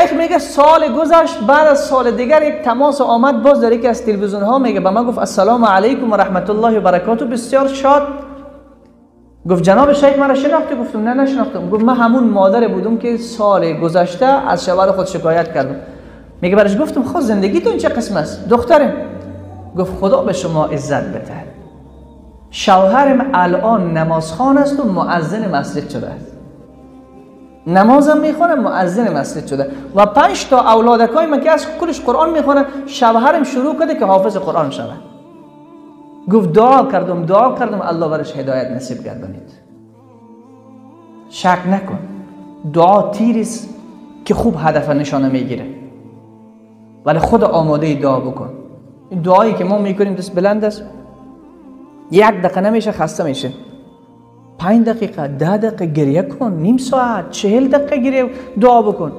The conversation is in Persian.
شیخ میگه سال گذشت، بعد از سال دیگر یک تماس آمد، باز در یکی از تلویزیون ها میگه به من گفت السلام علیکم و رحمت الله و برکاته، بسیار شاد. گفت جناب شیخ من را شناختی؟ گفتم نه نشناختم. گفت من همون مادر بودم که سال گذشته از شوهر خود شکایت کردم. میگه برش گفتم خود زندگی تو این چه قسم است دخترم؟ گفت خدا به شما عزت بده، شوهرم الان نمازخوان است و مؤذن مسجد شده است، نمازم میخونه، مؤذن مسجد شده و 5 تا اولادکای من که از کلش قرآن میخونه، شوهرم شروع کرده که حافظ قرآن شود. گفت دعا کردم الله برش هدایت نصیب گردانید. شک نکن، دعا تیریست که خوب هدف نشانه میگیره، ولی خود آماده دعا بکن. این دعایی که ما میکنیم دست بلند است، 1 دقیقه نمیشه خسته میشه، 5 دقیقه 10 دقیقه گریه کن، نیم ساعت 40 دقیقه گریه دعا بکن.